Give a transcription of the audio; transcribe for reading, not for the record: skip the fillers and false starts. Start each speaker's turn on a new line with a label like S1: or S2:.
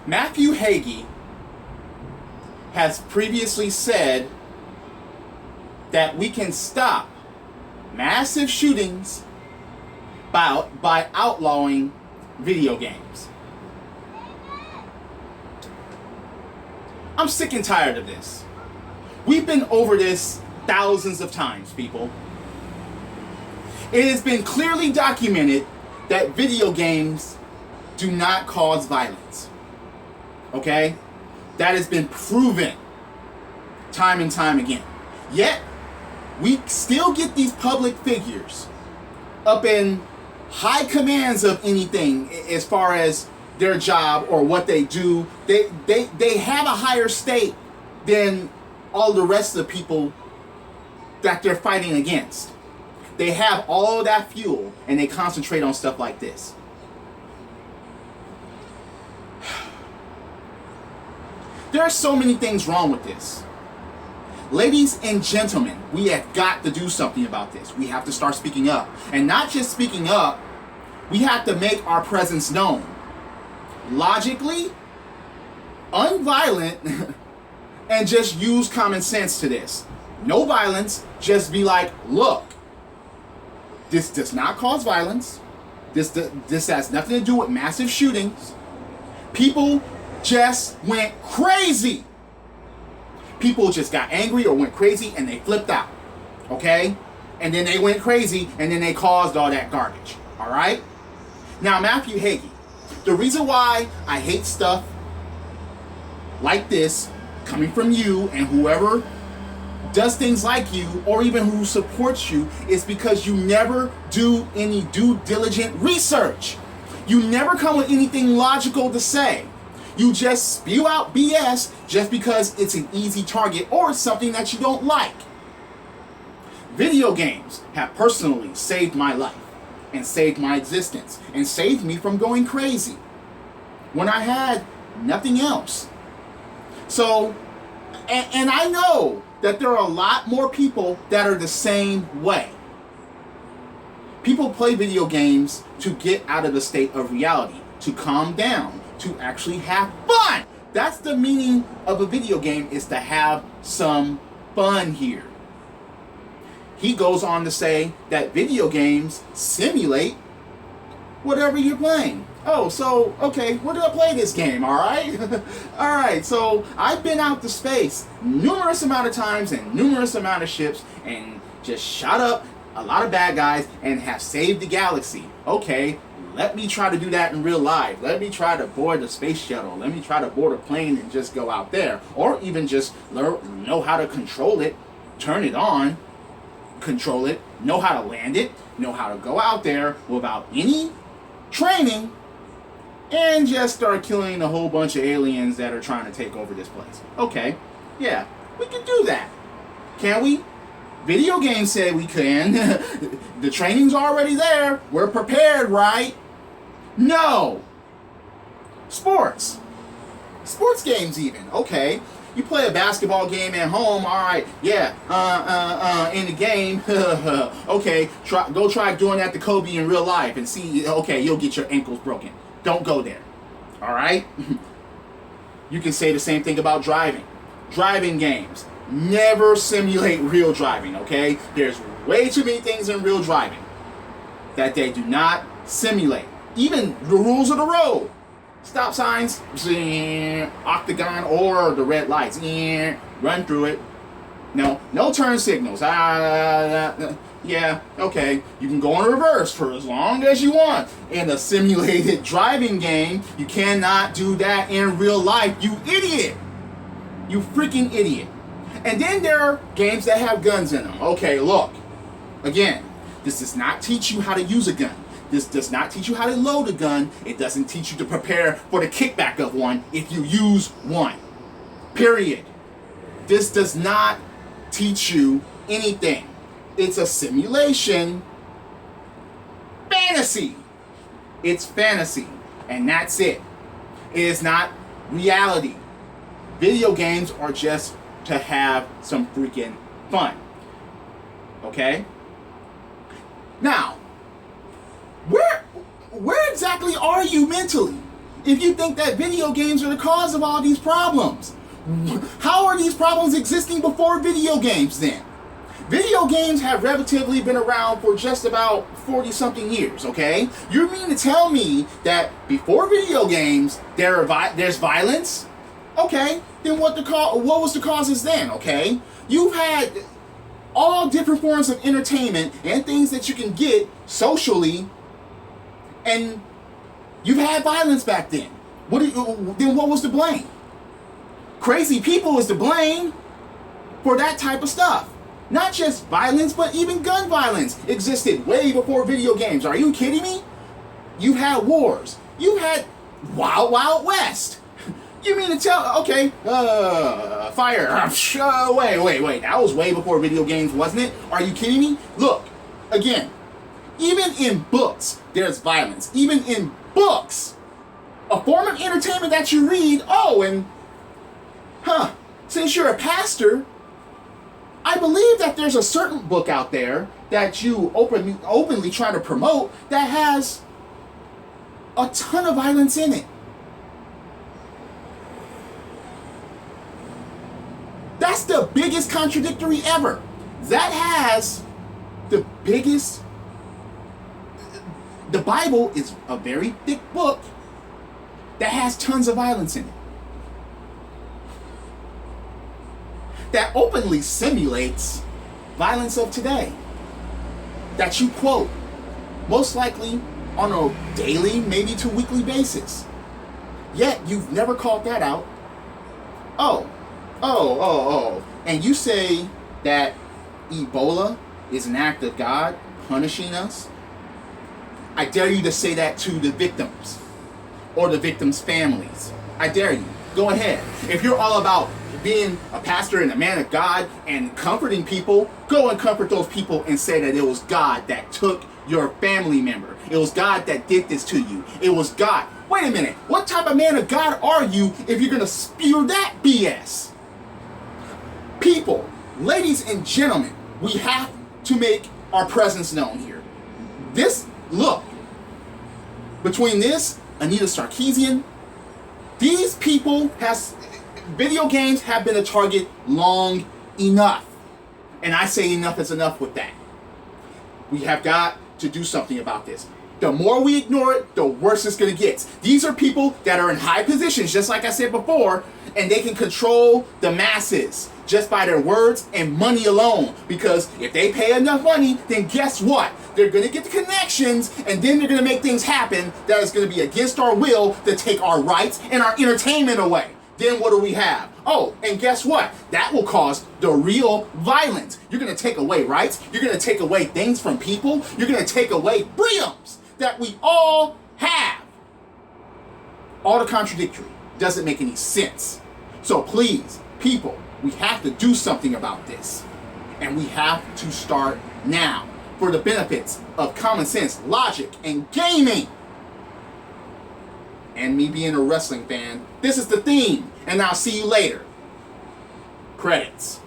S1: Matthew Hagee has previously said that we can stop massive shootings by outlawing video games. I'm sick and tired of this. We've been over this thousands of times, people. It has been clearly documented that video games do not cause violence. Okay? That has been proven time and time again. Yet, we still get these public figures up in high commands of anything as far as their job or what they do. They have a higher stake than all the rest of the people that they're fighting against. They have all that fuel and they concentrate on stuff like this. There are so many things wrong with this. Ladies and gentlemen, we have got to do something about this. We have to start speaking up. And not just speaking up, we have to make our presence known. Logically, unviolent, and just use common sense to this. No violence, just be like, look, this does not cause violence. This has nothing to do with massive shootings. People just went crazy. People just got angry or went crazy and they flipped out. Okay? And then they went crazy and then they caused all that garbage. Alright? Now, Matthew Hagee, the reason why I hate stuff like this coming from you and whoever does things like you or even who supports you is because you never do any due diligent research. You never come with anything logical to say. You just spew out BS just because it's an easy target or it's something that you don't like. Video games have personally saved my life and saved my existence and saved me from going crazy when I had nothing else. So, and I know that there are a lot more people that are the same way. People play video games to get out of the state of reality, to calm down, to actually have fun. That's the meaning of a video game, is to have some fun here. He goes on to say that video games simulate whatever you're playing. Oh, so, okay, where did I play this game, alright? Alright, so I've been out to space numerous amount of times and numerous amount of ships and just shot up a lot of bad guys and have saved the galaxy. Okay, let me try to do that in real life. Let me try to board the space shuttle. Let me try to board a plane and just go out there. Or even just know how to control it, turn it on, control it, know how to land it, know how to go out there without any training, and just start killing a whole bunch of aliens that are trying to take over this place. Okay, yeah, we can do that. Can we? Video games say we can. The training's already there. We're prepared, right? No. Sports games even. Okay. You play a basketball game at home, all right, yeah, in the game, okay, go try doing that to Kobe in real life and see, okay, you'll get your ankles broken. Don't go there, all right? You can say the same thing about driving. Driving games never simulate real driving, okay? There's way too many things in real driving that they do not simulate. Even the rules of the road. Stop signs, octagon, or the red lights, run through it. No turn signals. Yeah, okay. You can go in reverse for as long as you want. In a simulated driving game, you cannot do that in real life, you idiot. You freaking idiot. And then there are games that have guns in them. Okay, look. Again, this does not teach you how to use a gun. This does not teach you how to load a gun. It doesn't teach you to prepare for the kickback of one if you use one. Period. This does not teach you anything. It's a simulation. Fantasy. It's fantasy. And that's it. It is not reality. Video games are just to have some freaking fun. Okay? Now, where exactly are you mentally? if you think that video games are the cause of all these problems? How are these problems existing before video games then? Video games have relatively been around for just about 40-something years, okay? You mean to tell me that before video games, there's violence? Okay, then what was the causes then, okay? You've had all different forms of entertainment and things that you can get socially, and you've had violence back then. Then what was the blame? Crazy people is to blame for that type of stuff. Not just violence, but even gun violence existed way before video games. Are you kidding me? You've had wars. You've had Wild Wild West. You mean to tell, okay, fire, wait, that was way before video games, wasn't it? Are you kidding me? Look, again, even in books, there's violence. Even in books, a form of entertainment that you read, since you're a pastor, I believe that there's a certain book out there that you openly try to promote that has a ton of violence in it. That's the biggest contradictory ever. That has the biggest... The Bible is a very thick book that has tons of violence in it. That openly simulates violence of today. That you quote, most likely on a daily, maybe to weekly basis. Yet you've never called that out. And you say that Ebola is an act of God punishing us? I dare you to say that to the victims or the victims' families. I dare you. Go ahead. If you're all about being a pastor and a man of God and comforting people, go and comfort those people and say that it was God that took your family member. It was God that did this to you. It was God. Wait a minute. What type of man of God are you if you're going to spew that BS? People, ladies and gentlemen, we have to make our presence known here. Between this, Anita Sarkeesian, these people video games have been a target long enough. And I say enough is enough with that. We have got to do something about this. The more we ignore it, the worse it's going to get. These are people that are in high positions, just like I said before, and they can control the masses just by their words and money alone. Because if they pay enough money, then guess what? They're going to get the connections, and then they're going to make things happen that is going to be against our will to take our rights and our entertainment away. Then what do we have? Oh, and guess what? That will cause the real violence. You're going to take away rights. You're going to take away things from people. You're going to take away freedoms that we all have. All the contradictory doesn't make any sense. So please, people, we have to do something about this. And we have to start now for the benefits of common sense, logic, and gaming. And me being a wrestling fan, this is the theme. And I'll see you later. Credits.